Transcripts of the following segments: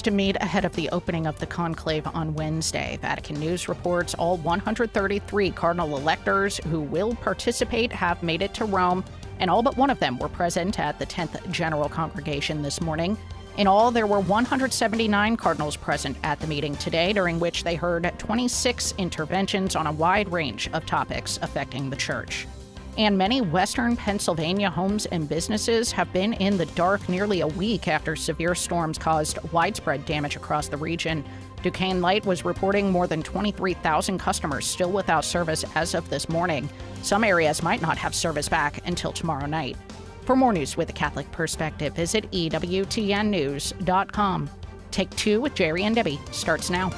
to meet ahead of the opening of the conclave on Wednesday. Vatican News reports all 133 cardinal electors who will participate have made it to Rome, and all but one of them were present at the 10th General Congregation this morning. In all, there were 179 cardinals present at the meeting today, during which they heard 26 interventions on a wide range of topics affecting the church. And many western Pennsylvania homes and businesses have been in the dark nearly a week after severe storms caused widespread damage across the region. Duquesne Light was reporting more than 23,000 customers still without service as of this morning. Some areas might not have service back until tomorrow night. For more news with a Catholic perspective, visit EWTNnews.com. Take Two with Jerry and Debbie starts now.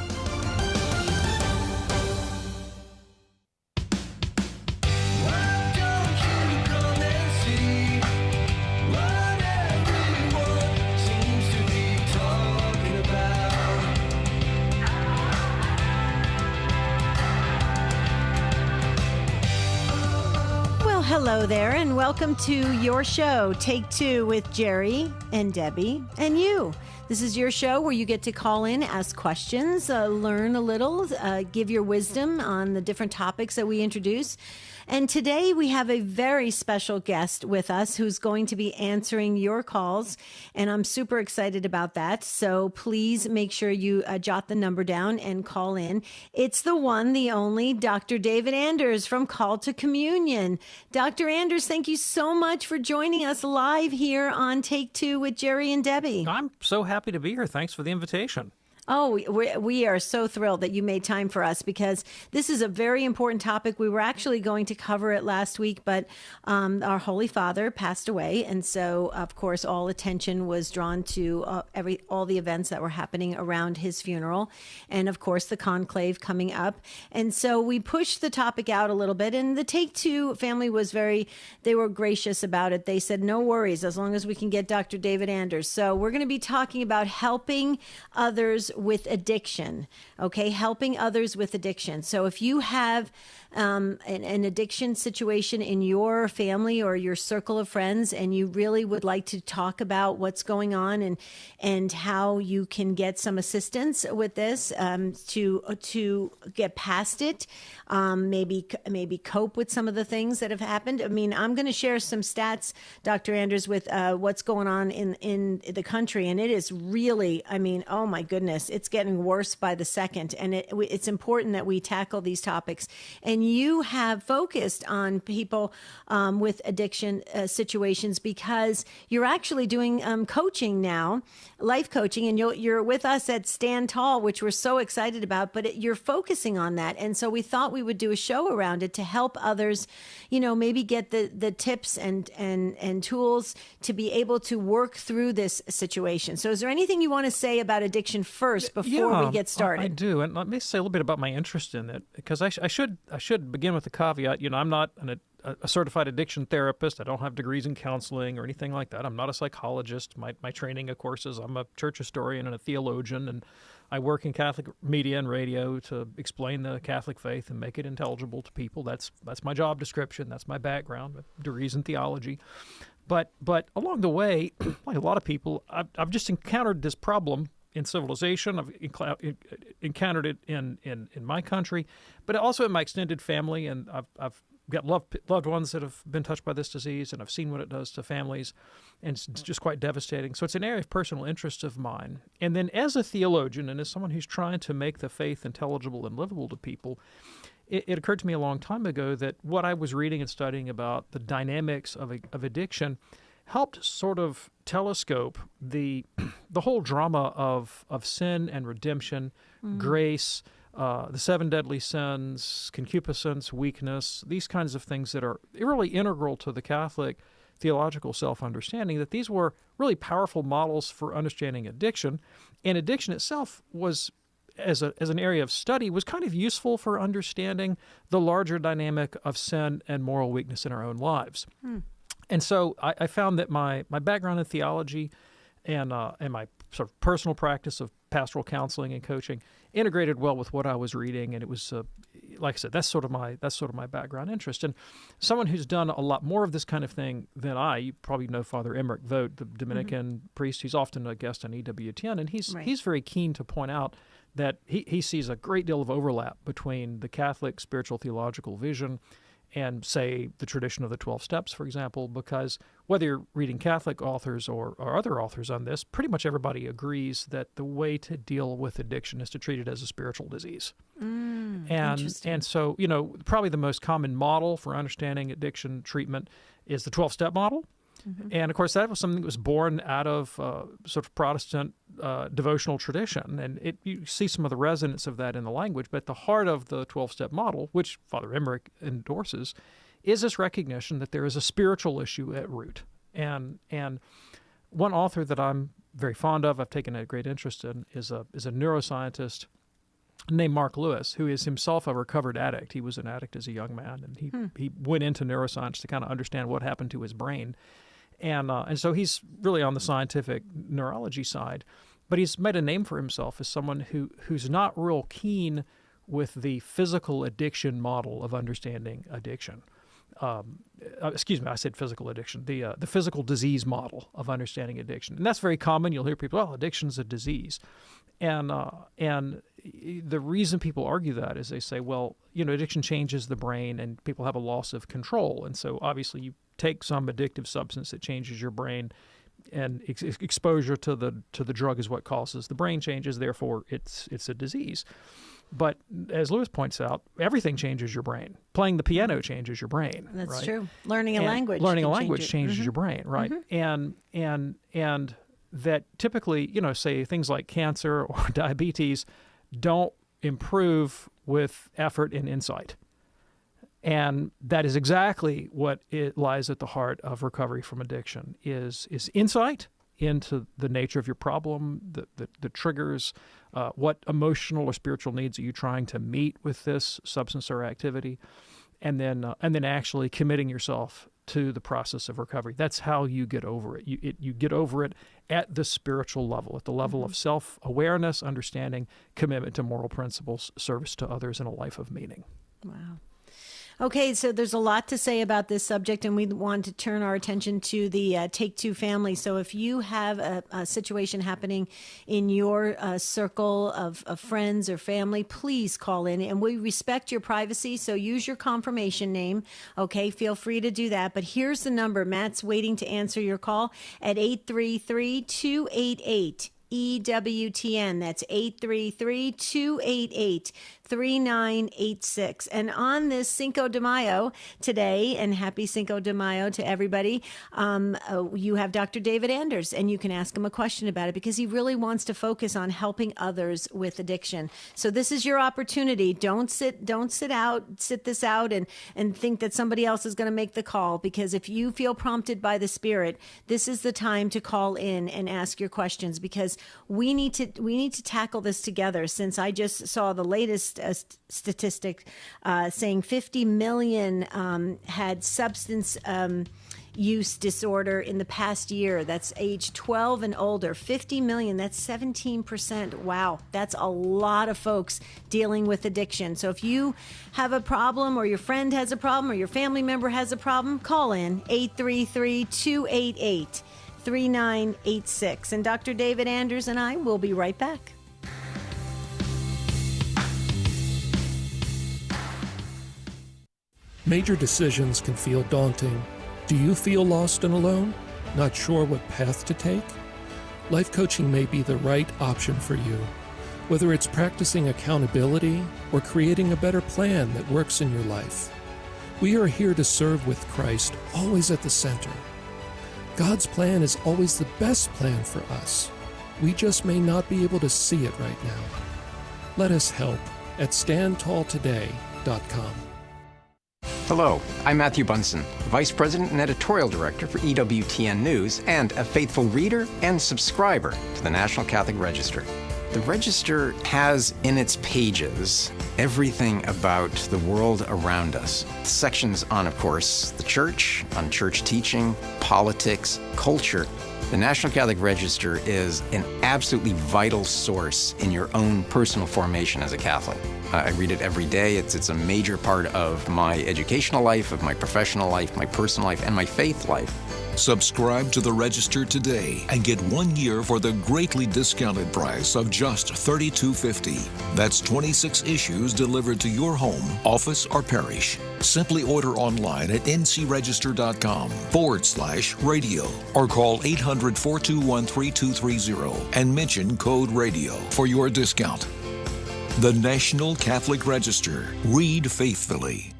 Hello there, and welcome to your show, Take Two with Jerry and Debbie and you. This is your show where you get to call in, ask questions, learn a little, give your wisdom on the different topics that we introduce. And today we have a very special guest with us who's going to be answering your calls, and I'm super excited about that. So please make sure you jot the number down and call in. It's the one, the only, Dr. David Anders from Call to Communion. Dr. Anders, thank you so much for joining us live here on Take Two with Jerry and Debbie. I'm so happy to be here. Thanks for the invitation. Oh, we are so thrilled that you made time for us because this is a very important topic. We were actually going to cover it last week, but our Holy Father passed away. And so, of course, all attention was drawn to all the events that were happening around his funeral. And, of course, the conclave coming up. And so we pushed the topic out a little bit. And the Take Two family was they were gracious about it. They said, no worries, as long as we can get Dr. David Anders. So we're going to be talking about helping others with addiction, okay? Helping others with addiction. So if you have an addiction situation in your family or your circle of friends, and you really would like to talk about what's going on and how you can get some assistance with this to get past it, maybe cope with some of the things that have happened. I mean, I'm going to share some stats, Dr. Anders, with what's going on in the country, and it is really, I mean, oh my goodness, it's getting worse by the second, and it's important that we tackle these topics. And you have focused on people with addiction situations because you're actually doing coaching now, life coaching, and you're with us at Stand Tall, which we're so excited about, but you're focusing on that. And so we thought we would do a show around it to help others, maybe get the tips and tools to be able to work through this situation. So is there anything you want to say about addiction first before we get started? I do. And let me say a little bit about my interest in it, because I should begin with the caveat, I'm not a certified addiction therapist. I don't have degrees in counseling or anything like that. I'm not a psychologist. My training, of course, is I'm a church historian and a theologian, and I work in Catholic media and radio to explain the Catholic faith and make it intelligible to people. That's my job description. That's my background, degrees in theology. But along the way, like a lot of people, I've just encountered this problem in civilization. I've encountered it in my country, but also in my extended family, and I've got loved ones that have been touched by this disease, and I've seen what it does to families, and it's just quite devastating. So it's an area of personal interest of mine. And then as a theologian and as someone who's trying to make the faith intelligible and livable to people, it occurred to me a long time ago that what I was reading and studying about the dynamics of addiction helped sort of telescope the whole drama of sin and redemption, grace, the seven deadly sins, concupiscence, weakness, these kinds of things that are really integral to the Catholic theological self-understanding, that these were really powerful models for understanding addiction. And addiction itself was, as an area of study, was kind of useful for understanding the larger dynamic of sin and moral weakness in our own lives. And so I found that my background in theology and my sort of personal practice of pastoral counseling and coaching integrated well with what I was reading, and it was like I said, that's sort of my background interest. And someone who's done a lot more of this kind of thing than you probably know Father Emmerich Vogt, the Dominican priest. He's often a guest on EWTN, and he's very keen to point out that he sees a great deal of overlap between the Catholic spiritual theological vision and, say, the tradition of the 12 Steps, for example, because whether you're reading Catholic authors or other authors on this, pretty much everybody agrees that the way to deal with addiction is to treat it as a spiritual disease. And so, probably the most common model for understanding addiction treatment is the 12-step model. And, of course, that was something that was born out of sort of Protestant devotional tradition. And you see some of the resonance of that in the language. But the heart of the 12-step model, which Father Emmerich endorses, is this recognition that there is a spiritual issue at root. And one author that I'm very fond of, I've taken a great interest in, is a neuroscientist named Mark Lewis, who is himself a recovered addict. He was an addict as a young man, and he went into neuroscience to kind of understand what happened to his brain. And so he's really on the scientific neurology side, but he's made a name for himself as someone who's not real keen with the physical addiction model of understanding addiction. Excuse me, I said physical addiction, the physical disease model of understanding addiction. And that's very common. You'll hear people, well, addiction's a disease. And the reason people argue that is they say, well, addiction changes the brain and people have a loss of control. And so obviously you take some addictive substance that changes your brain, and exposure to the drug is what causes the brain changes. Therefore, it's a disease. But as Lewis points out, everything changes your brain. Playing the piano changes your brain. That's right? true. Learning a language changes your brain, right? And that typically, say things like cancer or diabetes don't improve with effort and insight. And that is exactly what it lies at the heart of recovery from addiction is insight into the nature of your problem, the triggers, what emotional or spiritual needs are you trying to meet with this substance or activity, and then actually committing yourself to the process of recovery. That's how you get over it. You get over it at the spiritual level, at the level of self-awareness, understanding, commitment to moral principles, service to others, and a life of meaning. Wow. Okay, so there's a lot to say about this subject, and we want to turn our attention to the Take Two family. So if you have a situation happening in your circle of friends or family, please call in, and we respect your privacy, so use your confirmation name. Okay, feel free to do that. But here's the number. Matt's waiting to answer your call at 833-288. EWTN. That's 833-288-3986. And on this Cinco de Mayo today, and happy Cinco de Mayo to everybody, you have Dr. David Anders, and you can ask him a question about it because he really wants to focus on helping others with addiction. So this is your opportunity. Don't sit this out and think that somebody else is going to make the call, because if you feel prompted by the Spirit, this is the time to call in and ask your questions, because we need to tackle this together. Since I just saw the latest statistic saying 50 million had substance use disorder in the past year. That's age 12 and older. 50 million, that's 17%. Wow, that's a lot of folks dealing with addiction. So if you have a problem, or your friend has a problem, or your family member has a problem, call in 833-288-3986. And Dr. David Anders and I will be right back. Major decisions can feel daunting. Do you feel lost and alone? Not sure what path to take? Life coaching may be the right option for you. Whether it's practicing accountability or creating a better plan that works in your life, we are here to serve with Christ always at the center. God's plan is always the best plan for us. We just may not be able to see it right now. Let us help at standtalltoday.com. Hello, I'm Matthew Bunson, Vice President and Editorial Director for EWTN News and a faithful reader and subscriber to the National Catholic Register. The Register has in its pages everything about the world around us. Sections on, of course, the church, on church teaching, politics, culture, The National Catholic Register is an absolutely vital source in your own personal formation as a Catholic. I read it every day. It's a major part of my educational life, of my professional life, my personal life, and my faith life. Subscribe to the Register today and get 1 year for the greatly discounted price of just $32.50. That's 26 issues delivered to your home, office, or parish. Simply order online at ncregister.com/radio or call 800-421-3230 and mention code radio for your discount. The National Catholic Register. Read faithfully.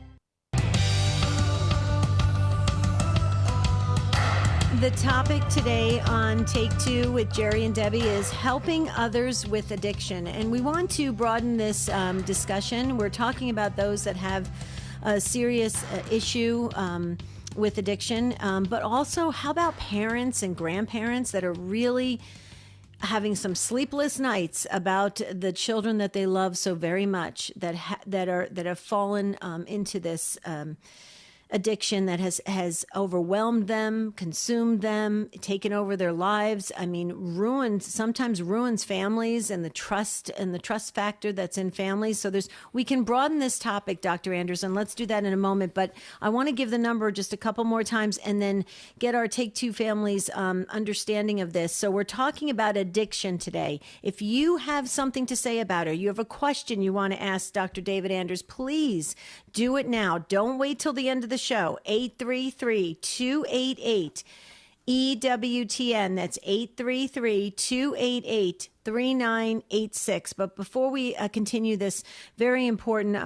The topic today on Take Two with Jerry and Debbie is helping others with addiction. And we want to broaden this discussion. We're talking about those that have a serious issue with addiction, but also how about parents and grandparents that are really having some sleepless nights about the children that they love so very much that have fallen into this addiction that has overwhelmed them, consumed them, taken over their lives. I mean, sometimes ruins families and the trust factor that's in families. So we can broaden this topic, Dr. Anderson. Let's do that in a moment. But I want to give the number just a couple more times and then get our Take Two families understanding of this. So we're talking about addiction today. If you have something to say about it, or you have a question you want to ask Dr. David Anders, please do it now. Don't wait till the end of the show. 833-288 EWTN. That's 833-288-3986. But before we continue this very important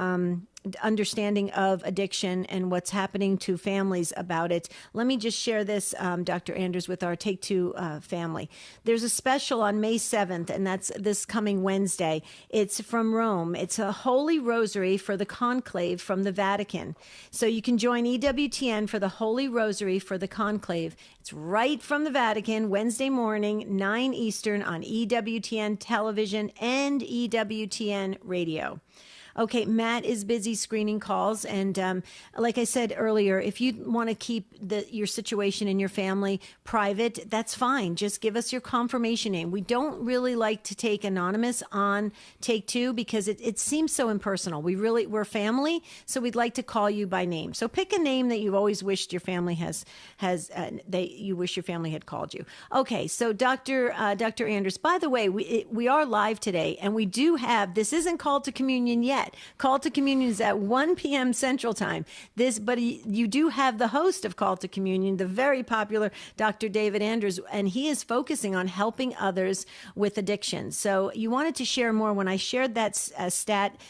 understanding of addiction and what's happening to families about it, let me just share this, Dr. Anders, with our Take Two family. There's a special on May 7th, and that's this coming Wednesday. It's from Rome. It's a Holy Rosary for the Conclave from the Vatican. So you can join EWTN for the Holy Rosary for the Conclave. It's right from the Vatican, Wednesday morning, 9 Eastern on EWTN television and EWTN radio. Okay, Matt is busy screening calls. And like I said earlier, if you want to keep your situation in your family private, that's fine. Just give us your confirmation name. We don't really like to take anonymous on Take Two because it seems so impersonal. We're family, so we'd like to call you by name. So pick a name that you've always wished your family you wish your family had called you. Okay, so Dr. Anders, by the way, we are live today, and we do have, this isn't Call to Communion yet. Call to Communion is at 1 p.m. Central Time. But you do have the host of Call to Communion, the very popular Dr. David Anders, and he is focusing on helping others with addiction. So you wanted to share more. When I shared that stat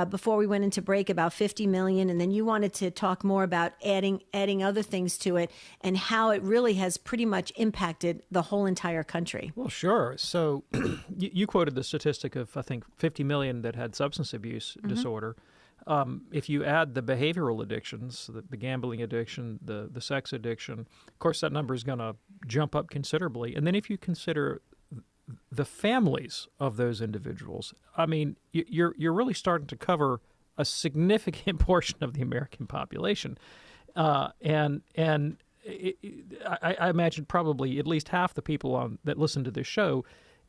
before we went into break about 50 million, and then you wanted to talk more about adding other things to it and how it really has pretty much impacted the whole entire country. Well, sure. So you quoted the statistic of, I think, 50 million that had substance abuse disorder. If you add the behavioral addictions, the gambling addiction, the sex addiction, of course, that number is going to jump up considerably. And then if you consider the families of those individuals, I mean, you're really starting to cover a significant portion of the American population. I imagine probably at least half the people that listen to this show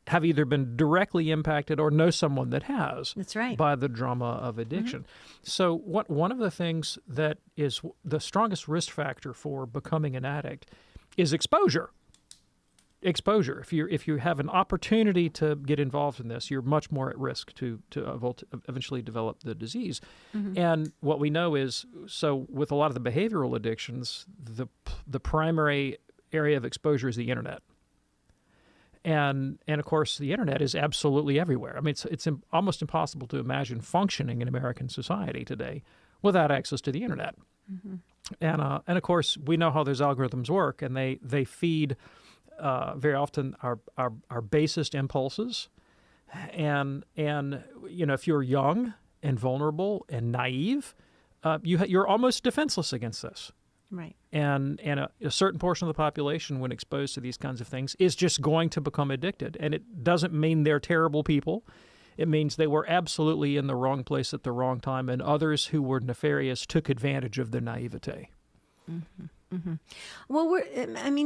have either been directly impacted or know someone that has. That's right. By the drama of addiction. So one of the things that is the strongest risk factor for becoming an addict is exposure. Exposure. If you have an opportunity to get involved in this, you're much more at risk to eventually develop the disease. And what we know is, so with a lot of the behavioral addictions, the primary area of exposure is the internet. And of course, the internet is absolutely everywhere. I mean, it's almost impossible to imagine functioning in American society today without access to the internet. And of course, we know how those algorithms work, and they feed very often our basest impulses. And if you're young and vulnerable and naive, you're almost defenseless against this. Right. And a certain portion of the population, when exposed to these kinds of things, is just going to become addicted. And it doesn't mean they're terrible people. It means they were absolutely in the wrong place at the wrong time, and others who were nefarious took advantage of their naivete. Well,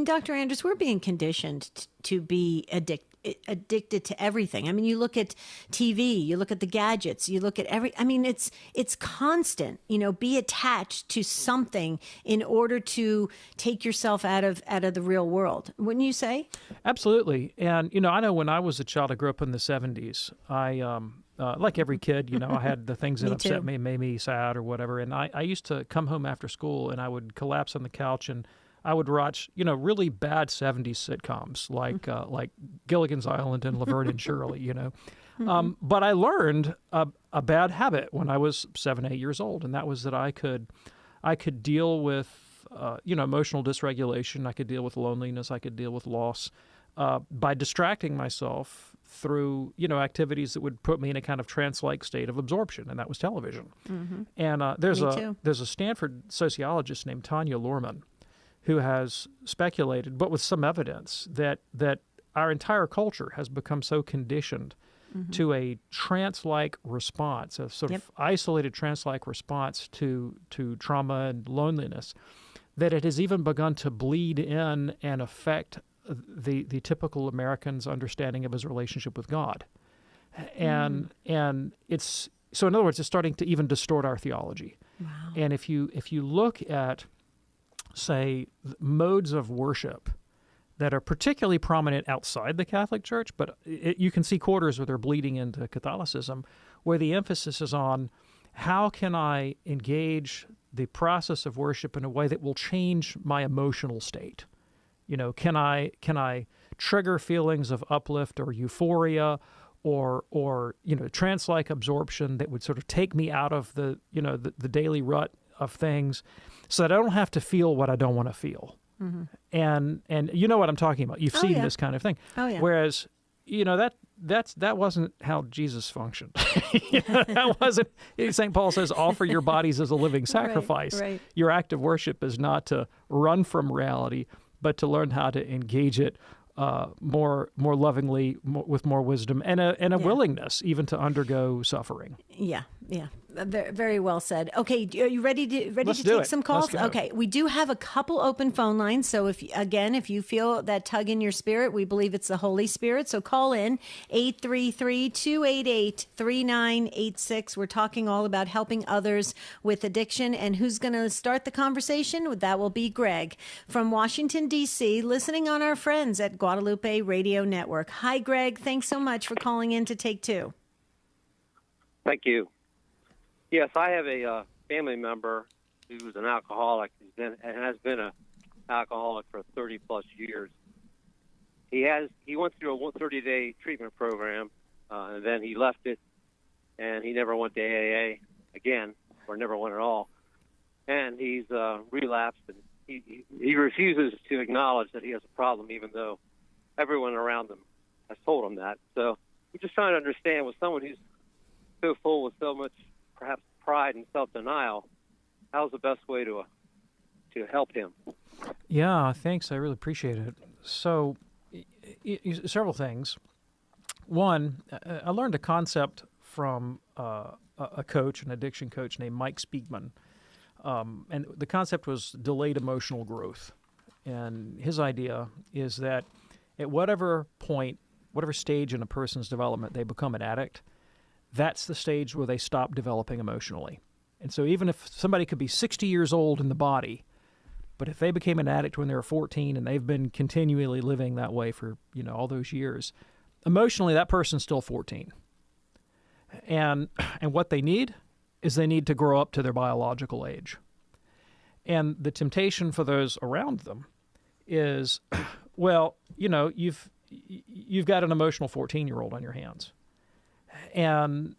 Dr. Andrews, we're being conditioned to be addicted to everything. I mean, you look at TV, you look at the gadgets, you look at it's constant, be attached to something in order to take yourself out of the real world. Wouldn't you say? Absolutely. And, I know when I was a child, I grew up in the 70s. I, like every kid, I had the things that upset me, made me sad or whatever. And I used to come home after school and I would collapse on the couch and I would watch, really bad 70s sitcoms like Gilligan's Island and Laverne and Shirley, But I learned a bad habit when I was 7, 8 years old, and that was that I could deal with, emotional dysregulation. I could deal with loneliness. I could deal with loss by distracting myself through, activities that would put me in a kind of trance-like state of absorption, and that was television. And there's a Stanford sociologist named Tanya Luhrmann who has speculated, but with some evidence, that our entire culture has become so conditioned to a trance-like response, a sort of isolated trance-like response to trauma and loneliness, that it has even begun to bleed in and affect the typical American's understanding of his relationship with God. And it's so, in other words, it's starting to even distort our theology. Wow. And if you look at, say, modes of worship that are particularly prominent outside the Catholic Church, but you can see quarters where they're bleeding into Catholicism, where the emphasis is on how can I engage the process of worship in a way that will change my emotional state. Can I trigger feelings of uplift or euphoria or trance-like absorption that would sort of take me out of the daily rut of things, so that I don't have to feel what I don't want to feel. And you know what I'm talking about. You've seen this kind of thing. Oh, yeah. Whereas, that wasn't how Jesus functioned. That wasn't. St. Paul says, offer your bodies as a living sacrifice. Right. Your act of worship is not to run from reality, but to learn how to engage it more lovingly, with more wisdom, and a willingness even to undergo suffering. Yeah. Very, very well said. Okay, are you ready to take some calls? Okay, we do have a couple open phone lines. So if you feel that tug in your spirit, we believe it's the Holy Spirit. So call in 833-288-3986. We're talking all about helping others with addiction, and who's going to start the conversation? That will be Greg from Washington, D.C., listening on our friends at Guadalupe Radio Network. Hi, Greg. Thanks so much for calling in to Take Two. Thank you. Yes, I have a family member who's an alcoholic and has been an alcoholic for 30-plus years. He went through a 30-day treatment program, and then he left it, and he never went to AA again, or never went at all. And he's relapsed, and he refuses to acknowledge that he has a problem, even though everyone around him has told him that. So we're just trying to understand, with someone who's so full with so much perhaps pride and self-denial, how's the best way to help him? Yeah, thanks. I really appreciate it. So, several things. One, I learned a concept from a coach, an addiction coach named Mike Spiegman, and the concept was delayed emotional growth. And his idea is that at whatever point, whatever stage in a person's development they become an addict, that's the stage where they stop developing emotionally. And so even if somebody could be 60 years old in the body, but if they became an addict when they were 14 and they've been continually living that way for, all those years, emotionally that person's still 14. And what they need is they need to grow up to their biological age. And the temptation for those around them is, well, you've got an emotional 14-year-old on your hands. And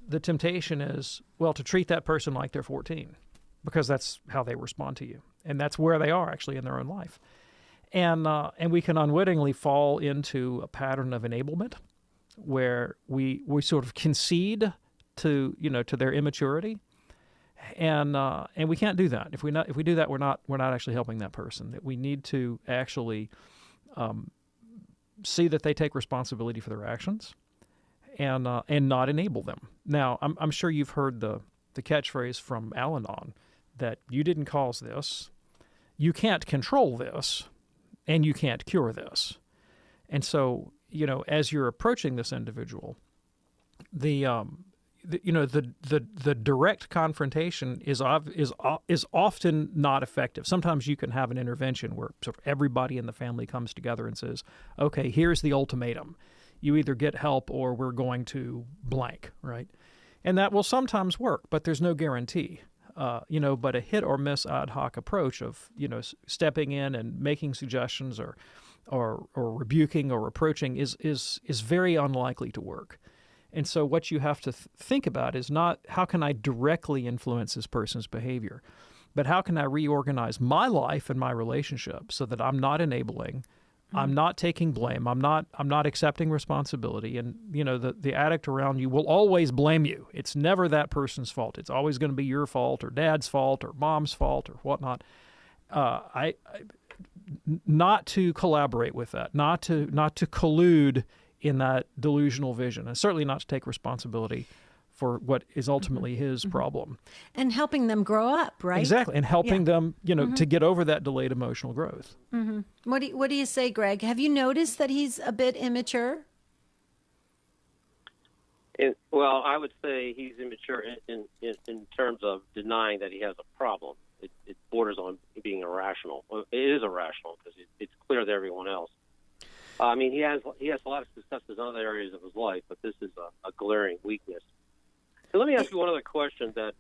the temptation is, well, to treat that person like they're 14, because that's how they respond to you. And that's where they are actually in their own life. And we can unwittingly fall into a pattern of enablement where we sort of concede to their immaturity. And we can't do that. If we do that, we're not actually helping that person. That we need to actually see that they take responsibility for their actions, and not enable them. Now, I'm sure you've heard the catchphrase from Al-Anon that you didn't cause this, you can't control this, and you can't cure this. And so, as you're approaching this individual, the direct confrontation is often not effective. Sometimes you can have an intervention where sort of everybody in the family comes together and says, "Okay, here's the ultimatum. You either get help or we're going to blank," right? And that will sometimes work, but there's no guarantee. But a hit or miss ad hoc approach of, stepping in and making suggestions or rebuking or reproaching is very unlikely to work. And so what you have to think about is not how can I directly influence this person's behavior, but how can I reorganize my life and my relationship so that I'm not enabling, I'm not taking blame, I'm not accepting responsibility, and the addict around you will always blame you. It's never that person's fault. It's always going to be your fault or dad's fault or mom's fault or whatnot. Not to collaborate with that, not to collude in that delusional vision, and certainly not to take responsibility for what is ultimately his problem. And helping them grow up, right? Exactly, and helping them, to get over that delayed emotional growth. What do you say, Greg? Have you noticed that he's a bit immature? Well, I would say he's immature in terms of denying that he has a problem. It borders on being irrational. Well, it is irrational because it's clear to everyone else. I mean, he has a lot of successes in other areas of his life, but this is a glaring weakness. So let me ask you one other question: that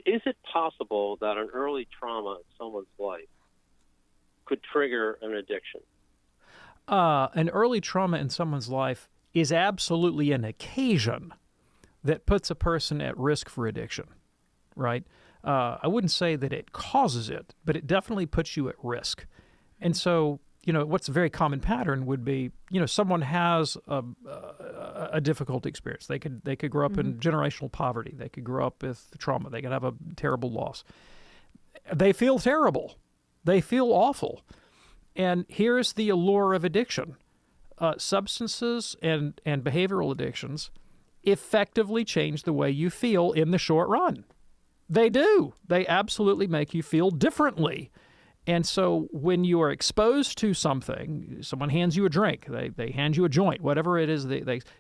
is it possible that an early trauma in someone's life could trigger an addiction? An early trauma in someone's life is absolutely an occasion that puts a person at risk for addiction, right? I wouldn't say that it causes it, but it definitely puts you at risk. And so, what's a very common pattern would be, someone has a difficult experience. They could grow up in generational poverty. They could grow up with trauma. They could have a terrible loss. They feel terrible. They feel awful. And here's the allure of addiction. Substances and behavioral addictions effectively change the way you feel in the short run. They do. They absolutely make you feel differently. And so when you are exposed to something, someone hands you a drink, they hand you a joint, whatever it is,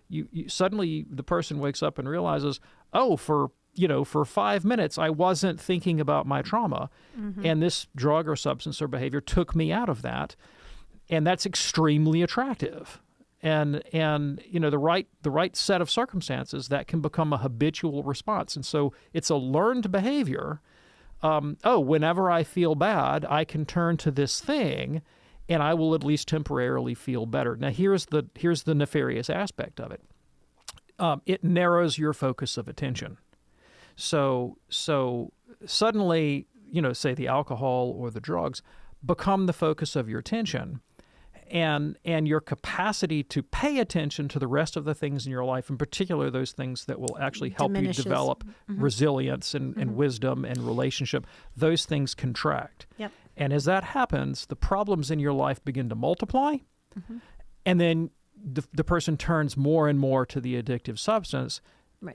you suddenly the person wakes up and realizes, oh, for 5 minutes I wasn't thinking about my trauma, and this drug or substance or behavior took me out of that, and that's extremely attractive. And the right set of circumstances, that can become a habitual response. And so it's a learned behavior. Whenever I feel bad, I can turn to this thing, and I will at least temporarily feel better. Now, here's the nefarious aspect of it. It narrows your focus of attention. So suddenly, say the alcohol or the drugs become the focus of your attention, and your capacity to pay attention to the rest of the things in your life, in particular those things that will actually help you develop resilience and wisdom and relationship, those things contract. Yep. And as that happens, the problems in your life begin to multiply, and then the person turns more and more to the addictive substance,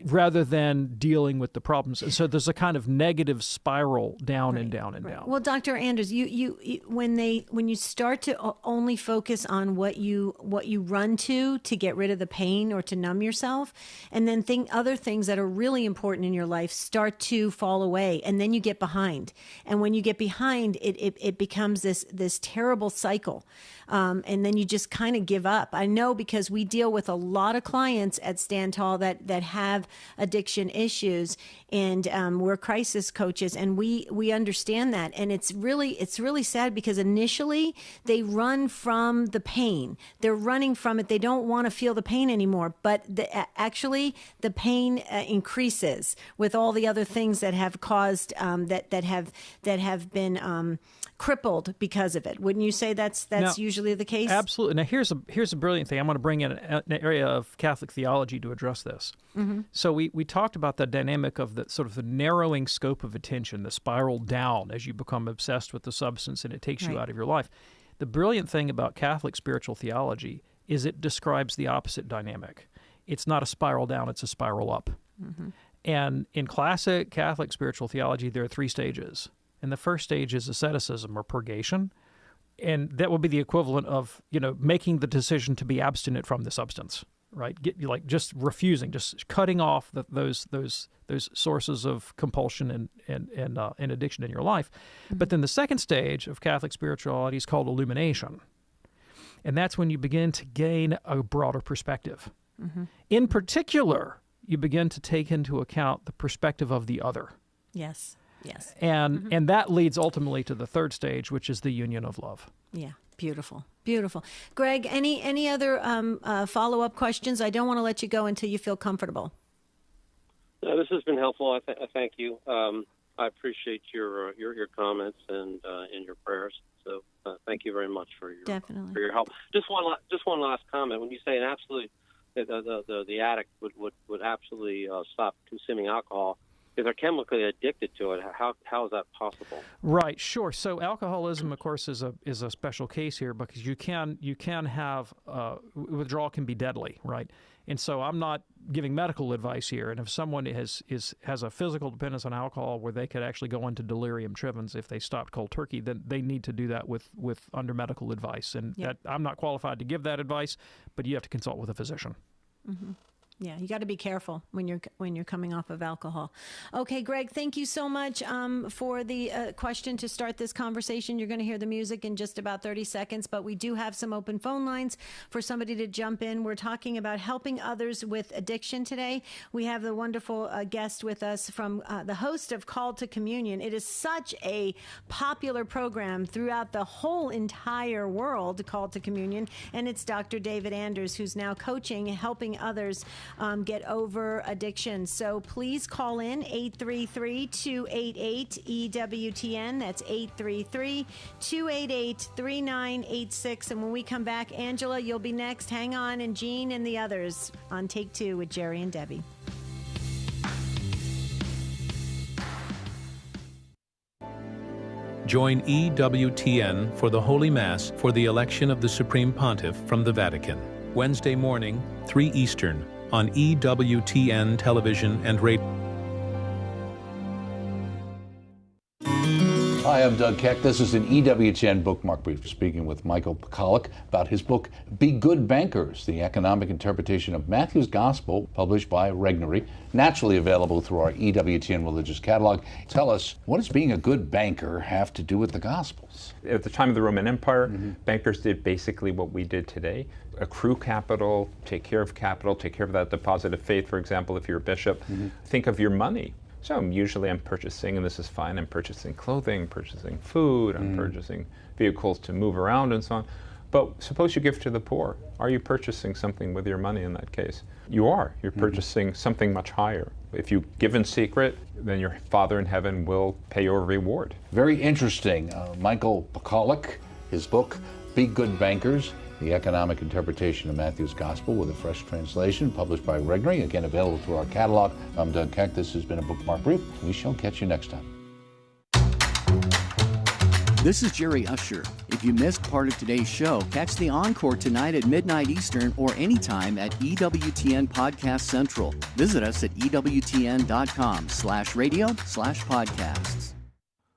rather than dealing with the problems. And so there's a kind of negative spiral down and down and down. Well, Dr. Anders, you when you start to only focus on what you run to get rid of the pain or to numb yourself, and then other things that are really important in your life start to fall away, and then you get behind. And when you get behind, it becomes this terrible cycle. And then you just kind of give up. I know, because we deal with a lot of clients at Stand Tall that have addiction issues, and we're crisis coaches, and we understand that. And it's really sad, because initially they run from the pain. They're running from it. They don't want to feel the pain anymore. But actually, the pain increases with all the other things that have caused that have been crippled because of it. Wouldn't you say that's usually the case? Absolutely. Now, here's a brilliant thing. I'm going to bring in an area of Catholic theology to address this. So we talked about the dynamic of the sort of the narrowing scope of attention, the spiral down as you become obsessed with the substance and it takes you out of your life. The brilliant thing about Catholic spiritual theology is it describes the opposite dynamic. It's not a spiral down, it's a spiral up. And in classic Catholic spiritual theology, there are 3 stages. And the first stage is asceticism or purgation. And that will be the equivalent of, making the decision to be abstinent from the substance, right? Just refusing, just cutting off those sources of compulsion and addiction in your life. Mm-hmm. But then the second stage of Catholic spirituality is called illumination. And that's when you begin to gain a broader perspective. Mm-hmm. In particular, you begin to take into account the perspective of the other. Yes. And that leads ultimately to the third stage, which is the union of love. Yeah, beautiful. Greg, any other follow-up questions? I don't want to let you go until you feel comfortable. No, this has been helpful. I thank you. I appreciate your comments and your prayers. So thank you very much for your help. Just one last comment. When you say an absolute, the addict would absolutely stop consuming alcohol, if they're chemically addicted to it, how is that possible? Right, sure. So alcoholism, of course, is a special case here because you can have withdrawal can be deadly, right? And so I'm not giving medical advice here. And if someone has a physical dependence on alcohol where they could actually go into delirium tremens if they stopped cold turkey, then they need to do that with under medical advice. And that I'm not qualified to give that advice, but you have to consult with a physician. Mm-hmm. Yeah, you got to be careful when you're coming off of alcohol. Okay, Greg, thank you so much for the question to start this conversation. You're going to hear the music in just about 30 seconds, but we do have some open phone lines for somebody to jump in. We're talking about helping others with addiction today. We have the wonderful guest with us from the host of Call to Communion. It is such a popular program throughout the whole entire world, Call to Communion, and it's Dr. David Anders, who's now coaching, helping others get over addiction. So please call in 833-288-EWTN. That's 833-288-3986. And when we come back, Angela, you'll be next. Hang on, and Jean and the others on Take Two with Jerry and Debbie. Join EWTN for the Holy Mass for the election of the Supreme Pontiff from the Vatican. Wednesday morning, 3 Eastern, on EWTN television and radio. Hi, I'm Doug Keck. This is an EWTN bookmark brief, speaking with Michael Pekalik about his book, Be Good Bankers, the economic interpretation of Matthew's Gospel, published by Regnery, naturally available through our EWTN religious catalog. Tell us, what does being a good banker have to do with the Gospels? At the time of the Roman Empire, bankers did basically what we did today. Accrue capital, take care of that deposit of faith, for example, if you're a bishop. Think of your money. So usually I'm purchasing, and this is fine, I'm purchasing clothing, purchasing food, I'm purchasing vehicles to move around and so on. But suppose you give to the poor. Are you purchasing something with your money in that case? You are. You're purchasing something much higher. If you give in secret, then your Father in heaven will pay you a reward. Very interesting. Michael Pekalik, his book, Be Good Bankers, the economic interpretation of Matthew's Gospel with a fresh translation, published by Regnery, again available through our catalog. I'm Doug Keck. This has been a bookmark brief. We shall catch you next time. This is Jerry Usher. If you missed part of today's show, catch the encore tonight at midnight Eastern or anytime at EWTN Podcast Central. Visit us at EWTN.com/radio/podcasts.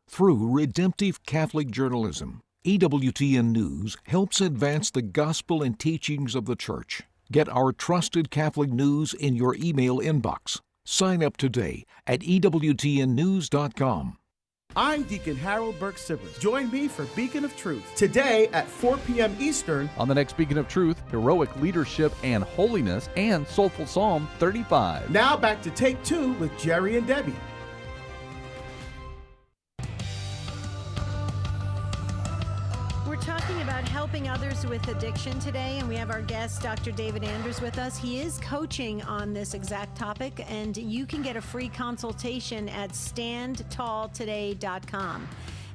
Through redemptive Catholic journalism, EWTN News helps advance the gospel and teachings of the Church. Get our trusted Catholic news in your email inbox. Sign up today at EWTNnews.com. I'm Deacon Harold Burke-Sibley. Join me for Beacon of Truth today at 4 p.m. Eastern. On the next Beacon of Truth, heroic leadership and holiness and Soulful Psalm 35. Now back to Take Two with Jerry and Debbie. Talking about helping others with addiction today, and we have our guest, Dr. David Anders, with us. He is coaching on this exact topic, and you can get a free consultation at standtalltoday.com.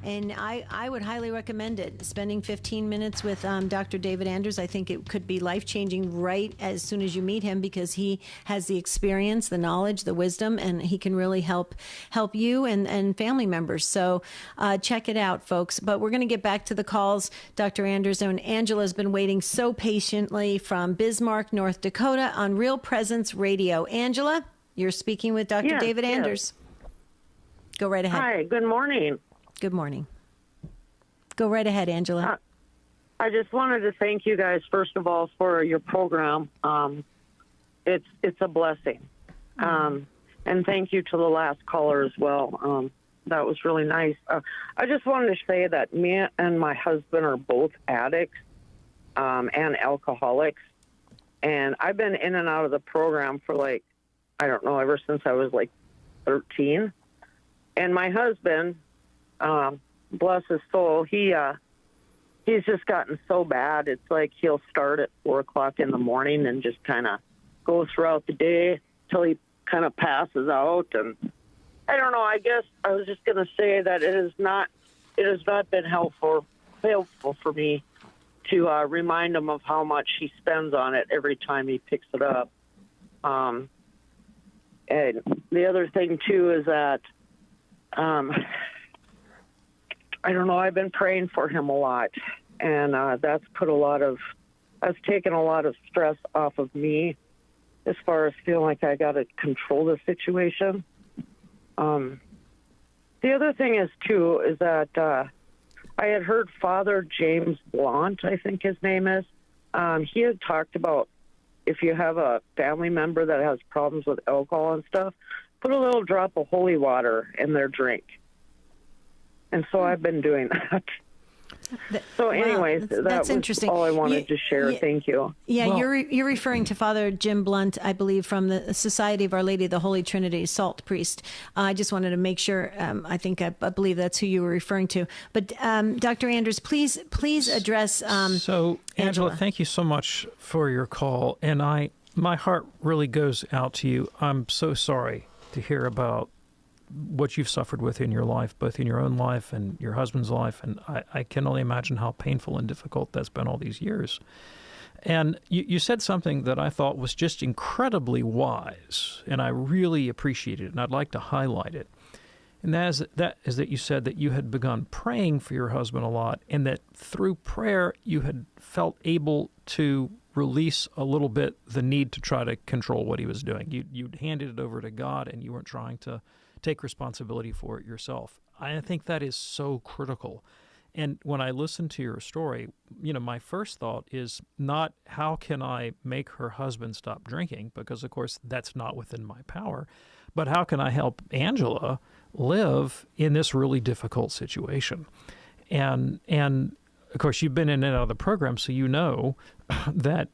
And I would highly recommend it. Spending 15 minutes with Dr. David Anders, I think it could be life-changing right as soon as you meet him, because he has the experience, the knowledge, the wisdom, and he can really help you and family members. So check it out, folks. But we're going to get back to the calls. Dr. Anders and Angela's been waiting so patiently from Bismarck, North Dakota on Real Presence Radio. Angela, you're speaking with Dr. David Anders. Go right ahead. Hi, good morning. Good morning. Go right ahead, Angela. I just wanted to thank you guys, first of all, for your program. It's a blessing. And thank you to the last caller as well. That was really nice. I just wanted to say that me and my husband are both addicts and alcoholics. And I've been in and out of the program for ever since I was 13. And my husband, bless his soul, he's just gotten so bad. It's like he'll start at 4 o'clock in the morning and just kind of go throughout the day till he kind of passes out. And I don't know, I guess I was just going to say that it has not been helpful for me to remind him of how much he spends on it every time he picks it up. And the other thing too is that I don't know, I've been praying for him a lot, and that's taken a lot of stress off of me as far as feeling like I got to control the situation. The other thing is that I had heard Father James Blount, I think his name is. He had talked about if you have a family member that has problems with alcohol and stuff, put a little drop of holy water in their drink. And so I've been doing that. So anyways, that's interesting. All I wanted to share. Thank you. Yeah, you're referring to Father Jim Blount, I believe, from the Society of Our Lady of the Holy Trinity, Salt Priest. I just wanted to make sure. I believe that's who you were referring to. But Dr. Andrews, please address. So Angela, thank you so much for your call, and my heart really goes out to you. I'm so sorry to hear about what you've suffered with in your life, both in your own life and your husband's life. And I can only imagine how painful and difficult that's been all these years. And you said something that I thought was just incredibly wise, and I really appreciate it, and I'd like to highlight it. And that is that you said that you had begun praying for your husband a lot, and that through prayer you had felt able to release a little bit the need to try to control what he was doing. You'd handed it over to God, and you weren't trying to take responsibility for it yourself. I think that is so critical. And when I listen to your story, my first thought is not how can I make her husband stop drinking, because of course that's not within my power, but how can I help Angela live in this really difficult situation? And of course you've been in and out of the program, so you know that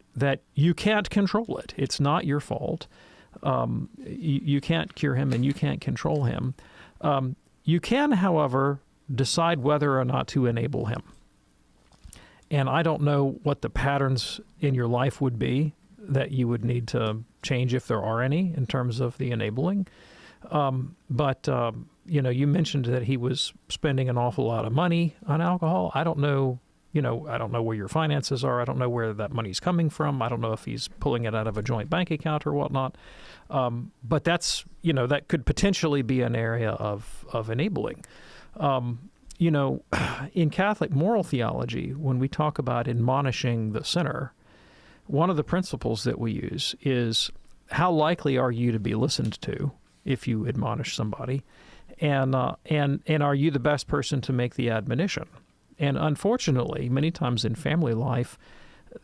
you can't control it. It's not your fault. You can't cure him and you can't control him. You can, however, decide whether or not to enable him. And I don't know what the patterns in your life would be that you would need to change, if there are any, in terms of the enabling. But you mentioned that he was spending an awful lot of money on alcohol. I don't know. I don't know where your finances are. I don't know where that money's coming from. I don't know if he's pulling it out of a joint bank account or whatnot. But that's, that could potentially be an area of enabling. In Catholic moral theology, when we talk about admonishing the sinner, one of the principles that we use is how likely are you to be listened to if you admonish somebody, and are you the best person to make the admonition? And unfortunately, many times in family life,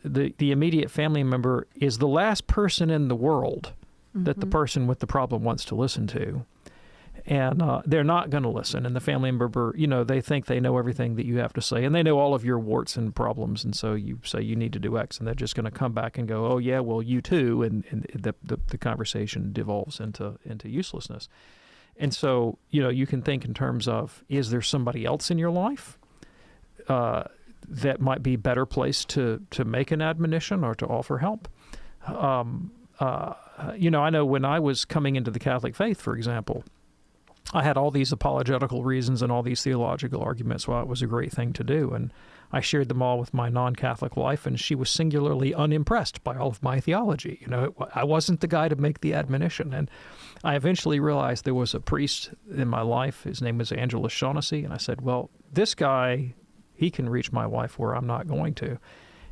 the immediate family member is the last person in the world that the person with the problem wants to listen to. And they're not going to listen. And the family member, they think they know everything that you have to say, and they know all of your warts and problems. And so you say you need to do X, and they're just going to come back and go, oh, yeah, well, you too. And the conversation devolves into uselessness. And so, you can think in terms of, is there somebody else in your life that might be better placed to make an admonition or to offer help? I know when I was coming into the Catholic faith, for example, I had all these apologetical reasons and all these theological arguments why it was a great thing to do. And I shared them all with my non-Catholic wife, and she was singularly unimpressed by all of my theology. I wasn't the guy to make the admonition. And I eventually realized there was a priest in my life. His name was Angelus Shaughnessy. And I said, well, this guy, he can reach my wife where I'm not going to.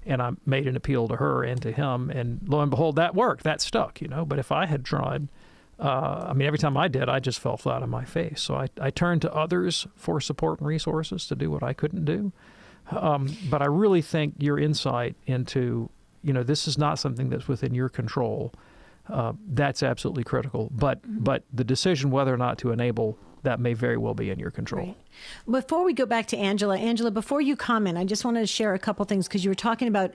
And I made an appeal to her and to him, and lo and behold, that worked. That stuck, But if I had tried every time I did, I just fell flat on my face. So I turned to others for support and resources to do what I couldn't do. But I really think your insight into, this is not something that's within your control. That's absolutely critical. But the decision whether or not to enable that may very well be in your control. Right. Before we go back to Angela, before you comment, I just wanted to share a couple things because you were talking about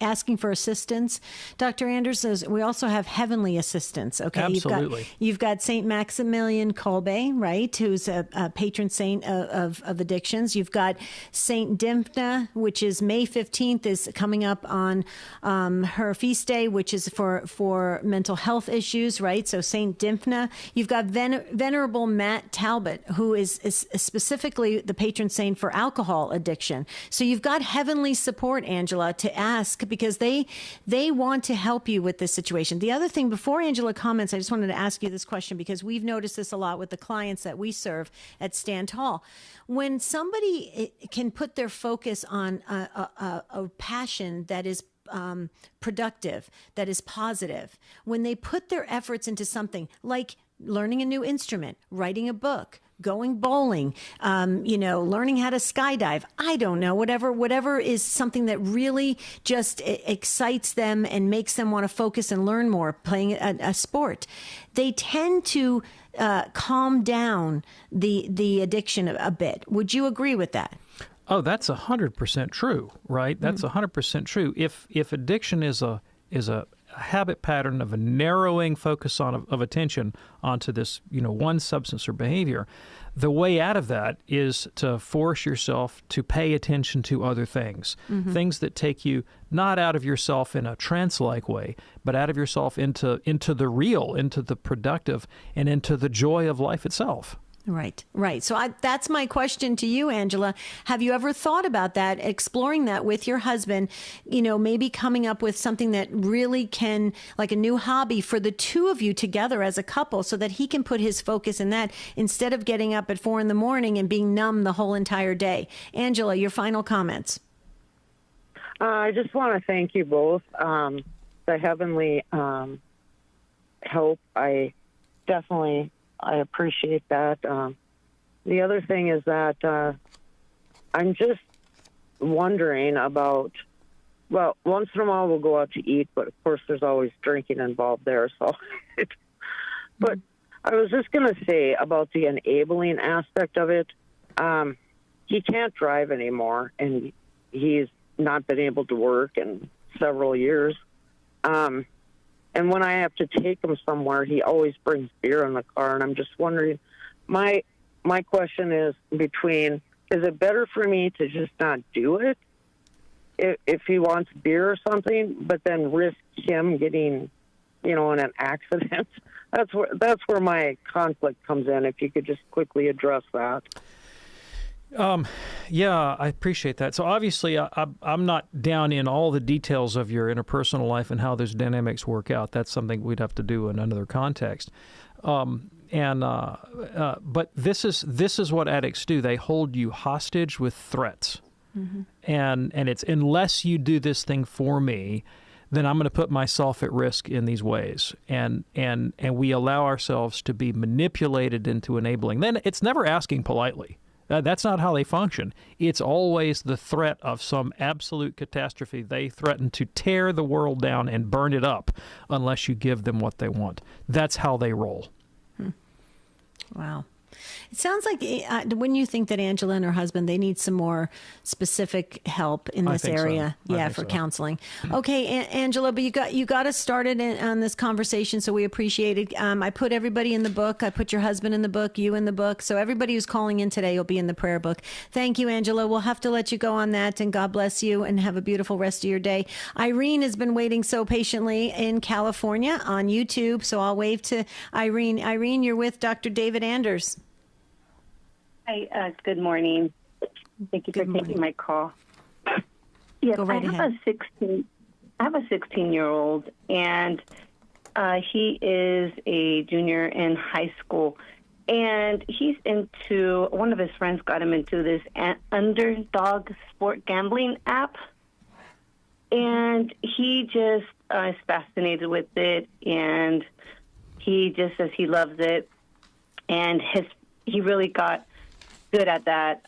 asking for assistance. Dr. Anders says we also have heavenly assistance. Okay, absolutely. You've got Saint Maximilian Kolbe, right, who's a patron saint of addictions. You've got Saint Dymphna, which is May 15th, is coming up on her feast day, which is for mental health issues, right? So Saint Dymphna. You've got Venerable Matt Talbot, who is specifically the patron saint for alcohol addiction. So you've got heavenly support, Angela, to ask because they want to help you with this situation. The other thing, before Angela comments, I just wanted to ask you this question because we've noticed this a lot with the clients that we serve at Stand Tall. When somebody can put their focus on a passion that is productive, that is positive, when they put their efforts into something like learning a new instrument, writing a book, going bowling, learning how to skydive, I don't know, whatever is something that really just excites them and makes them want to focus and learn more, playing a sport, they tend to calm down the addiction a bit. Would you agree with that? Oh, that's 100% true, right? That's 100% true. If addiction is a habit pattern of a narrowing focus of attention onto this, one substance or behavior, the way out of that is to force yourself to pay attention to other things, things that take you not out of yourself in a trance-like way, but out of yourself into the real, into the productive, and into the joy of life itself. Right. So that's my question to you, Angela. Have you ever thought about that, exploring that with your husband, maybe coming up with something that really can, like a new hobby for the two of you together as a couple so that he can put his focus in that instead of getting up at 4 a.m. and being numb the whole entire day? Angela, your final comments. I just want to thank you both. The heavenly help, I appreciate that. The other thing is that I'm just wondering about, well, once in a while we'll go out to eat, but of course there's always drinking involved there. So, but I was just going to say about the enabling aspect of it. He can't drive anymore, and he's not been able to work in several years. And when I have to take him somewhere, he always brings beer in the car. And I'm just wondering, my question is is it better for me to just not do it if he wants beer or something, but then risk him getting, in an accident? That's where my conflict comes in. If you could just quickly address that. Yeah, I appreciate that. So obviously, I'm not down in all the details of your interpersonal life and how those dynamics work out. That's something we'd have to do in another context. But this is what addicts do. They hold you hostage with threats, and it's unless you do this thing for me, then I'm going to put myself at risk in these ways. And we allow ourselves to be manipulated into enabling. Then it's never asking politely. That's not how they function. It's always the threat of some absolute catastrophe. They threaten to tear the world down and burn it up unless you give them what they want. That's how they roll. Wow. It sounds like when you think that Angela and her husband, they need some more specific help in this area. So. Yeah, for counseling. Okay, Angela, but you got us started on this conversation, so we appreciate it. I put everybody in the book. I put your husband in the book, you in the book. So everybody who's calling in today will be in the prayer book. Thank you, Angela. We'll have to let you go on that, and God bless you, and have a beautiful rest of your day. Irene has been waiting so patiently in California on YouTube, so I'll wave to Irene. Irene, you're with Dr. David Anders. Hi, good morning. Thank you for taking my call. Yes, Go right ahead. I have a 16-year-old, and he is a junior in high school, and he's into, one of his friends got him into this Underdog sport gambling app, and he just is fascinated with it, and He just says he loves it, and he really got good at that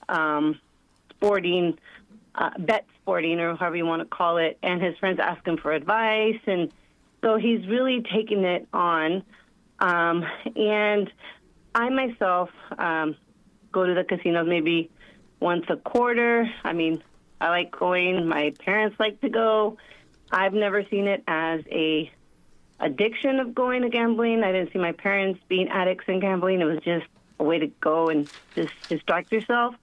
sporting, bet sporting, or however you want to call it. And his friends ask him for advice, and so he's really taking it on. And I myself go to the casinos maybe once a quarter. I mean, I like going. My parents like to go. I've never seen it as a addiction of going to gambling. I didn't see my parents being addicts in gambling. It was just a way to go and just distract yourself.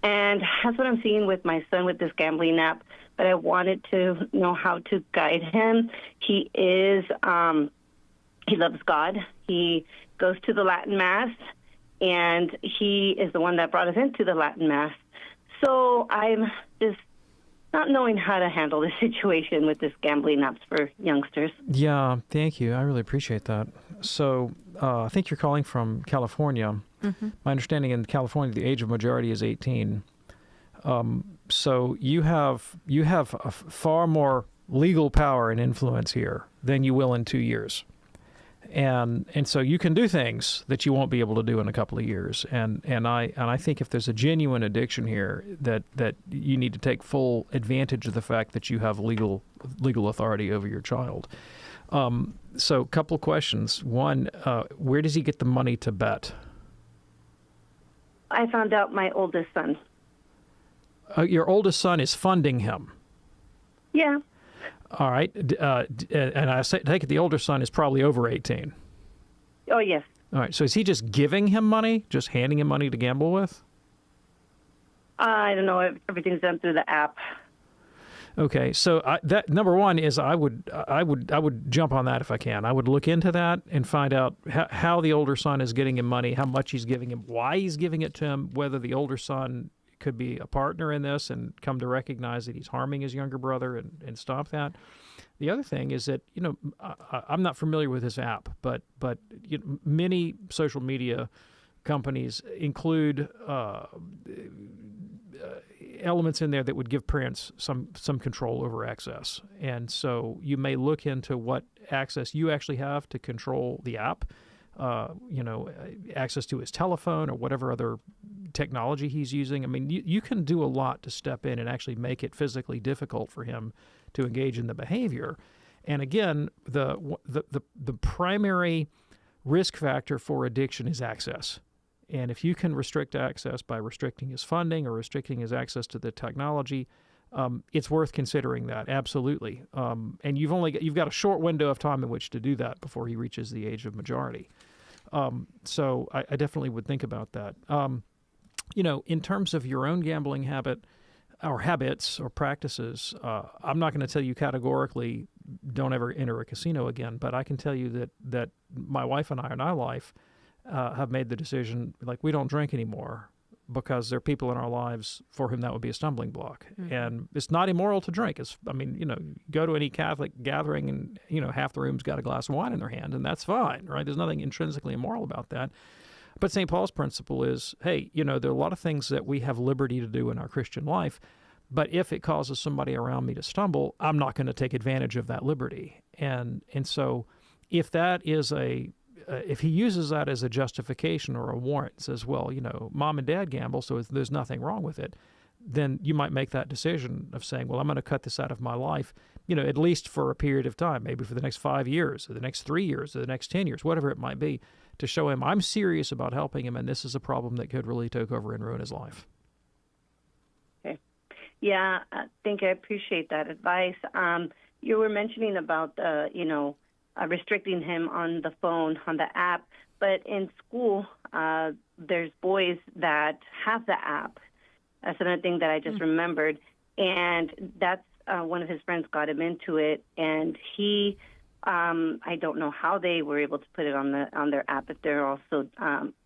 And that's what I'm seeing with my son with this gambling app. But I wanted to know how to guide him. He loves God. He goes to the Latin Mass, and he is the one that brought us into the Latin Mass. So I'm just not knowing how to handle the situation with this gambling apps for youngsters. Yeah, thank you. I really appreciate that. So I think you're calling from California. Mm-hmm. My understanding in California, the age of majority is 18. So you have a far more legal power and influence here than you will in 2 years. And so you can do things that you won't be able to do in a couple of years. And I think if there's a genuine addiction here, that you need to take full advantage of the fact that you have legal authority over your child. So a couple of questions. One, where does he get the money to bet? I found out my oldest son. Your oldest son is funding him? Yeah. All right. And I take it the older son is probably over 18. Oh, yes. All right. So is he just giving him money, just handing him money to gamble with? I don't know. Everything's done through the app. Okay. So that number one is I would jump on that if I can. I would look into that and find out how the older son is getting him money, how much he's giving him, why he's giving it to him, whether the older son could be a partner in this and come to recognize that he's harming his younger brother and stop that. The other thing is that, I'm not familiar with this app, but many social media companies include elements in there that would give parents some control over access. And so you may look into what access you actually have to control the app, access to his telephone or whatever other technology he's using. I mean, you can do a lot to step in and actually make it physically difficult for him to engage in the behavior. And again, the primary risk factor for addiction is access. And if you can restrict access by restricting his funding or restricting his access to the technology, it's worth considering that, absolutely. And you've got a short window of time in which to do that before he reaches the age of majority. So I definitely would think about that. In terms of your own gambling habits or practices, I'm not going to tell you categorically don't ever enter a casino again, but I can tell you that my wife and I in our life have made the decision, like, we don't drink anymore because there are people in our lives for whom that would be a stumbling block. Mm-hmm. And it's not immoral to drink. Go to any Catholic gathering and, half the room's got a glass of wine in their hand, and that's fine, right? There's nothing intrinsically immoral about that. But St. Paul's principle is, hey, there are a lot of things that we have liberty to do in our Christian life, but if it causes somebody around me to stumble, I'm not going to take advantage of that liberty. And so if that is if he uses that as a justification or a warrant, says, well, mom and dad gamble, so there's nothing wrong with it, then you might make that decision of saying, well, I'm going to cut this out of my life, at least for a period of time, maybe for the next 5 years or the next 3 years or the next 10 years, whatever it might be, to show him I'm serious about helping him and this is a problem that could really take over and ruin his life. Okay. Yeah, I think I appreciate that advice. You were mentioning about, restricting him on the phone, on the app. But in school, there's boys that have the app. That's another thing that I just remembered. And that's one of his friends got him into it. And he, I don't know how they were able to put it on their app if they're also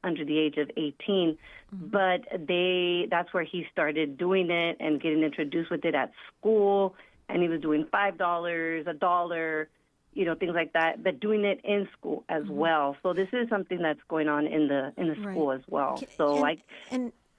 under the age of 18. Mm-hmm. But that's where he started doing it and getting introduced with it at school. And he was doing $5, $1, things like that, but doing it in school as well. So this is something that's going on in the school as well. So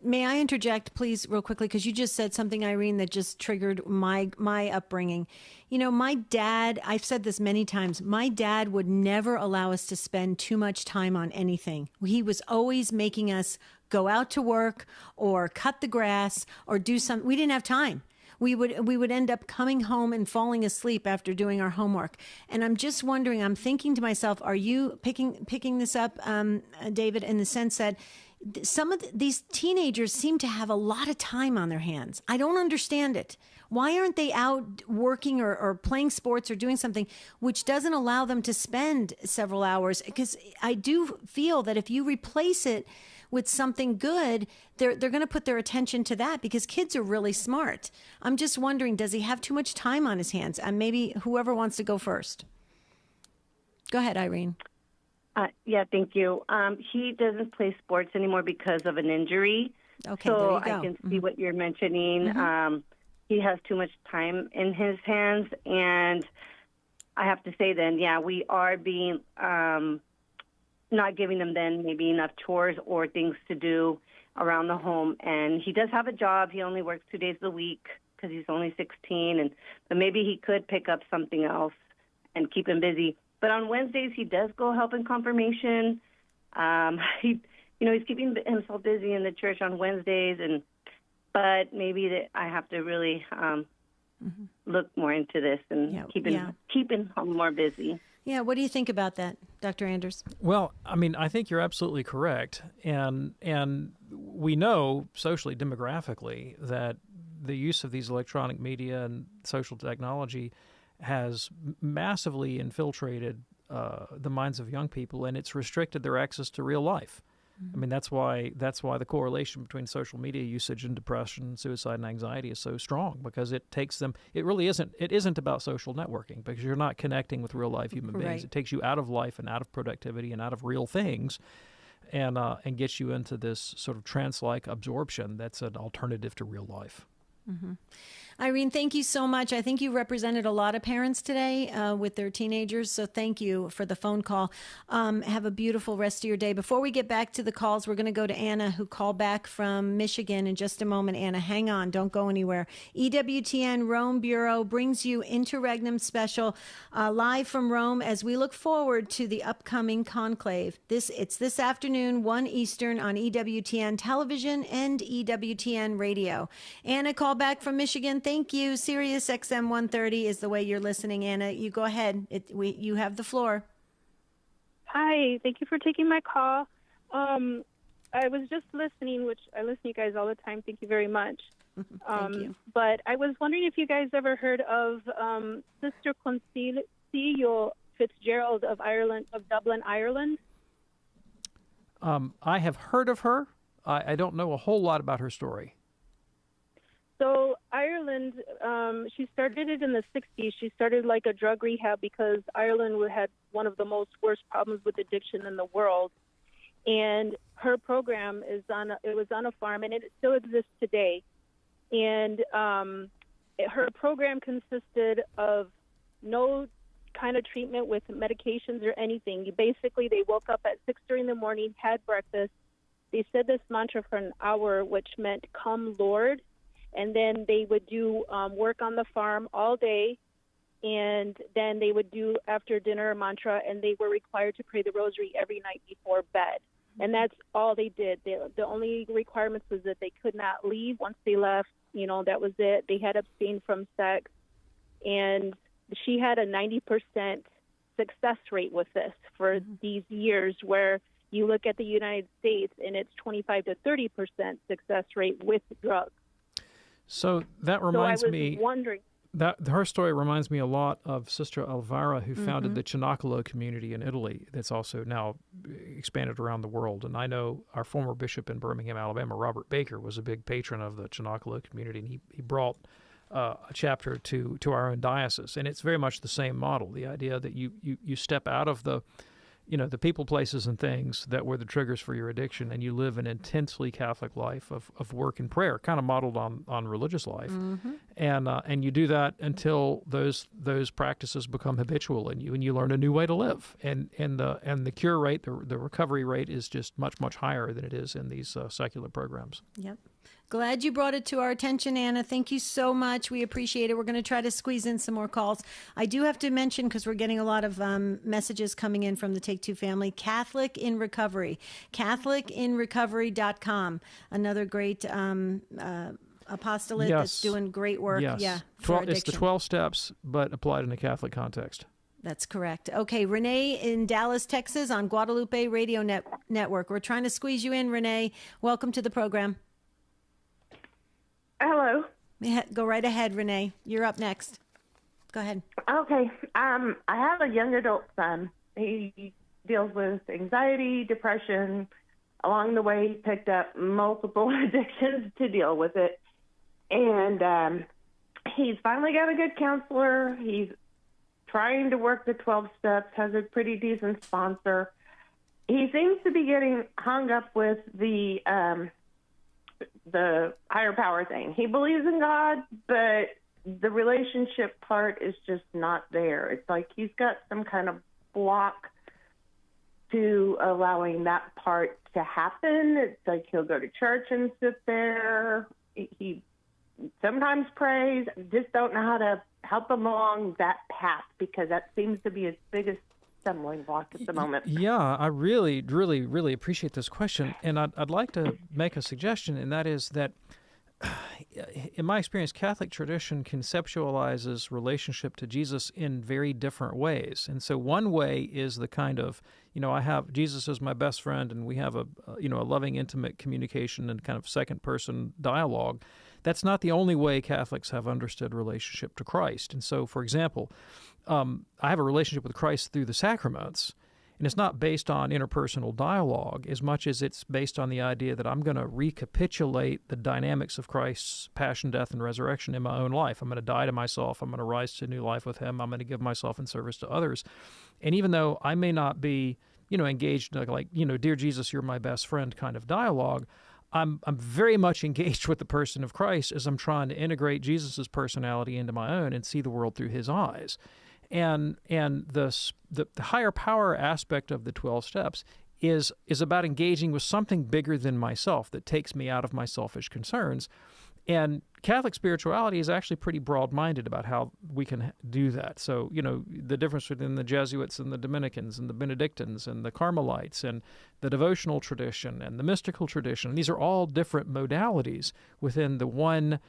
May I interject, please, real quickly? Because you just said something, Irene, that just triggered my upbringing. You know, my dad, I've said this many times, my dad would never allow us to spend too much time on anything. He was always making us go out to work or cut the grass or do something. We didn't have time. We would end up coming home and falling asleep after doing our homework. And I'm just wondering, I'm thinking to myself, are you picking this up, David, in the sense that some of these teenagers seem to have a lot of time on their hands? I don't understand it. Why aren't they out working or playing sports or doing something which doesn't allow them to spend several hours? Because I do feel that if you replace it with something good, they're going to put their attention to that, because kids are really smart. I'm just wondering, does he have too much time on his hands? And maybe whoever wants to go first. Go ahead, Irene. Yeah, thank you. He doesn't play sports anymore because of an injury. Okay, so there you go. I can see what you're mentioning. He has too much time in his hands, and I have to say then, yeah, we are being not giving them then maybe enough chores or things to do around the home. And he does have a job. He only works 2 days a week because he's only 16, but maybe he could pick up something else and keep him busy. But on Wednesdays, he does go help in confirmation. He's keeping himself busy in the church on Wednesdays, but maybe I have to really look more into this and keeping him more busy. Yeah, what do you think about that, Dr. Anders? Well, I mean, I think you're absolutely correct, and we know socially, demographically, that the use of these electronic media and social technology has massively infiltrated the minds of young people, and it's restricted their access to real life. I mean, that's why the correlation between social media usage and depression, suicide, and anxiety is so strong, because it takes them. It really isn't. It isn't about social networking, because you're not connecting with real life human beings. Right. It takes you out of life and out of productivity and out of real things, and gets you into this sort of trance-like absorption that's an alternative to real life. Mm-hmm. Irene, thank you so much. I think you represented a lot of parents today with their teenagers, so thank you for the phone call. Have a beautiful rest of your day. Before we get back to the calls, we're going to go to Anna, who called back from Michigan, in just a moment. Anna, hang on. Don't go anywhere. EWTN Rome Bureau brings you Interregnum Special live from Rome as we look forward to the upcoming conclave. It's this afternoon, 1 Eastern, on EWTN Television and EWTN Radio. Anna called back from Michigan. Thank you. Sirius XM 130 is the way you're listening, Anna. You go ahead. You have the floor. Hi. Thank you for taking my call. I was just listening, which I listen to you guys all the time. Thank you very much. Thank you. But I was wondering if you guys ever heard of Sister Concilio Fitzgerald of Dublin, Ireland. I have heard of her. I don't know a whole lot about her story. So Ireland, she started it in the 60s. She started like a drug rehab because Ireland had one of the most worst problems with addiction in the world. And her program was on a farm, and it still exists today. And her program consisted of no kind of treatment with medications or anything. They woke up at 6:30 in the morning, had breakfast. They said this mantra for an hour, which meant "Come, Lord." And then they would do work on the farm all day, and then they would do after dinner a mantra, and they were required to pray the rosary every night before bed. And that's all they did. The only requirements was that they could not leave. Once they left, that was it. They had abstained from sex. And she had a 90% success rate with this for these years, where you look at the United States, and it's 25 to 30% success rate with drugs. So that reminds me. Wondering. That her story reminds me a lot of Sister Elvira, who founded the Cenacolo community in Italy. That's also now expanded around the world. And I know our former bishop in Birmingham, Alabama, Robert Baker, was a big patron of the Cenacolo community, and he brought a chapter to our own diocese. And it's very much the same model. The idea that you step out of the the people, places, and things that were the triggers for your addiction, and you live an intensely Catholic life of work and prayer, kind of modeled on religious life, and you do that until those practices become habitual in you, and you learn a new way to live, and the cure rate, the recovery rate is just much higher than it is in these secular programs. Yep. Glad you brought it to our attention, Anna. Thank you so much. We appreciate it. We're going to try to squeeze in some more calls. I do have to mention, because we're getting a lot of messages coming in from the Take Two family, Catholic in Recovery, CatholicInRecovery.com. Another great apostolate that's doing great work. Yes. Yeah, It's the 12 steps, but applied in a Catholic context. That's correct. Okay, Renee in Dallas, Texas on Guadalupe Radio Network. We're trying to squeeze you in, Renee. Welcome to the program. Hello. Go right ahead, Renee. You're up next. Go ahead. Okay. I have a young adult son. He deals with anxiety, depression. Along the way, he picked up multiple addictions to deal with it. And he's finally got a good counselor. He's trying to work the 12 steps, has a pretty decent sponsor. He seems to be getting hung up with the higher power thing. He believes in God, but the relationship part is just not there. It's like he's got some kind of block to allowing that part to happen. It's like he'll go to church and sit there. He sometimes prays. Just don't know how to help him along that path, because that seems to be his biggest stumbling block at the moment. Yeah, I really, really, really appreciate this question, and I'd like to make a suggestion, and that is that, in my experience, Catholic tradition conceptualizes relationship to Jesus in very different ways. And so one way is the kind of, I have Jesus as my best friend, and we have a loving, intimate communication and kind of second-person dialogue. That's not the only way Catholics have understood relationship to Christ. And so, for example, I have a relationship with Christ through the sacraments, and it's not based on interpersonal dialogue as much as it's based on the idea that I'm going to recapitulate the dynamics of Christ's passion, death, and resurrection in my own life. I'm going to die to myself. I'm going to rise to new life with him. I'm going to give myself in service to others. And even though I may not be, engaged like, dear Jesus, you're my best friend kind of dialogue, I'm very much engaged with the person of Christ as I'm trying to integrate Jesus's personality into my own and see the world through his eyes. And the higher power aspect of the 12 steps is about engaging with something bigger than myself that takes me out of my selfish concerns. And Catholic spirituality is actually pretty broad-minded about how we can do that. So, the difference between the Jesuits and the Dominicans and the Benedictines and the Carmelites and the devotional tradition and the mystical tradition, these are all different modalities within the one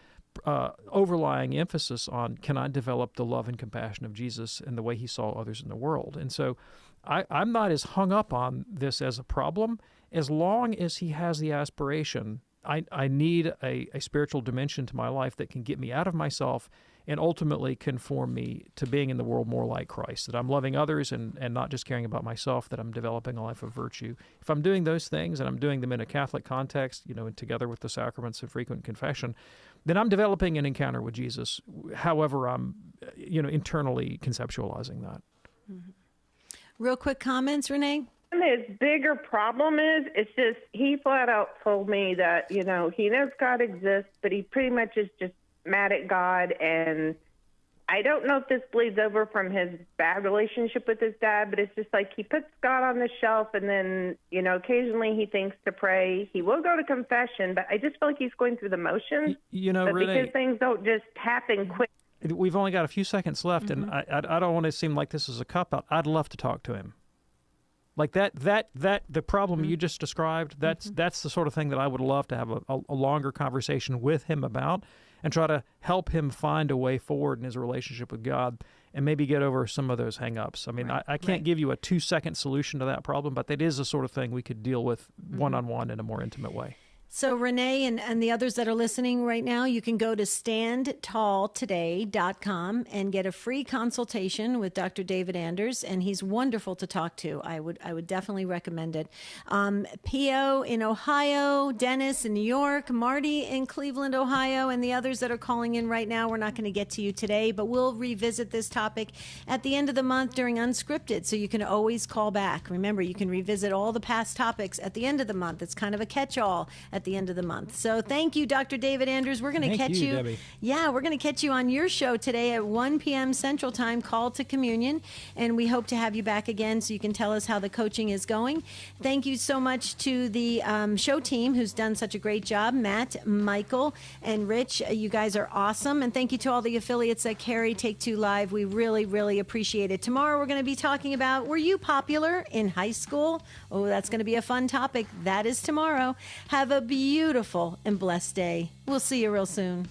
overlying emphasis on, can I develop the love and compassion of Jesus and the way he saw others in the world? And so I'm not as hung up on this as a problem as long as he has the aspiration. I need a spiritual dimension to my life that can get me out of myself and ultimately conform me to being in the world more like Christ, that I'm loving others and not just caring about myself, that I'm developing a life of virtue. If I'm doing those things and I'm doing them in a Catholic context, and together with the sacraments of frequent confession, then I'm developing an encounter with Jesus, however I'm, internally conceptualizing that. Mm-hmm. Real quick comments, Renee? His bigger problem is, it's just, he flat out told me that, he knows God exists, but he pretty much is just mad at God. And I don't know if this bleeds over from his bad relationship with his dad, but it's just like he puts God on the shelf, and then, occasionally he thinks to pray. He will go to confession, but I just feel like he's going through the motions. But Renee, because things don't just happen quick. We've only got a few seconds left, and I don't want to seem like this is a cop-out. I'd love to talk to him. Like the problem you just described, that's the sort of thing that I would love to have a longer conversation with him about, and try to help him find a way forward in his relationship with God and maybe get over some of those hang-ups. I mean, I can't give you a 2-second solution to that problem, but that is the sort of thing we could deal with one-on-one in a more intimate way. So Renee and the others that are listening right now, you can go to standtalltoday.com and get a free consultation with Dr. David Anders, and he's wonderful to talk to. I would definitely recommend it. Pio in Ohio, Dennis in New York, Marty in Cleveland, Ohio, and the others that are calling in right now. We're not going to get to you today, but we'll revisit this topic at the end of the month during Unscripted, so you can always call back. Remember, you can revisit all the past topics at the end of the month. It's kind of a catch-all at the end of the month. So thank you, Dr. David Anders. We're going to catch you. Debbie. Yeah, we're going to catch you on your show today at 1 p.m. Central Time, Call to Communion. And we hope to have you back again so you can tell us how the coaching is going. Thank you so much to the show team who's done such a great job. Matt, Michael, and Rich, you guys are awesome. And thank you to all the affiliates that carry Take Two Live. We really, really appreciate it. Tomorrow we're going to be talking about, were you popular in high school? Oh, that's going to be a fun topic. That is tomorrow. Have a beautiful and blessed day. We'll see you real soon.